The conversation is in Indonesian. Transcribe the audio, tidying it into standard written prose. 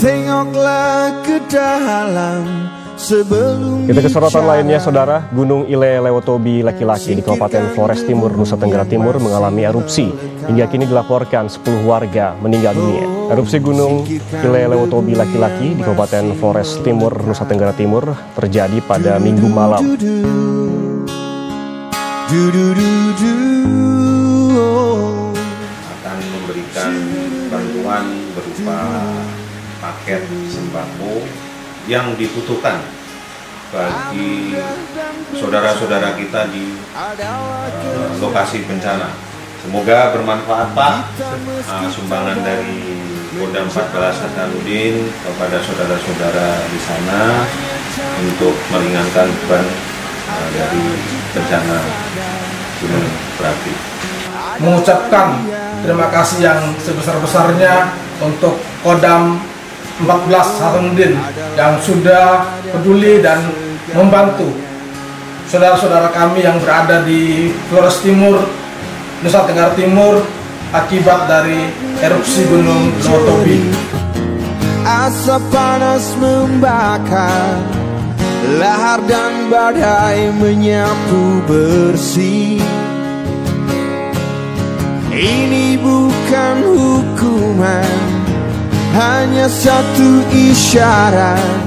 Tengoklah ke dalam sebelum. Kita ke sorotan lainnya, Saudara. Gunung Ile Lewotobi laki-laki di Kabupaten Flores Timur, Nusa Tenggara Timur mengalami erupsi. Hingga kini dilaporkan 10 warga meninggal dunia. Erupsi Gunung Ile Lewotobi laki-laki di Kabupaten Flores Timur, Nusa Tenggara Timur terjadi pada Minggu malam. Akan memberikan bantuan berupa paket sembako yang dibutuhkan bagi saudara-saudara kita di lokasi bencana. Semoga bermanfaat, Pak, sumbangan dari Kodam 14 Hasanuddin kepada saudara-saudara di sana untuk meringankan beban dari bencana gunung berapi. Mengucapkan terima kasih yang sebesar-besarnya untuk Kodam 14 Hasanuddin yang sudah peduli dan membantu saudara-saudara kami yang berada di Flores Timur, Nusa Tenggara Timur akibat dari erupsi Gunung Lewotobi. Asap panas membakar, lahar dan badai menyapu bersih. Ini bukan hukuman, hanya satu isyarat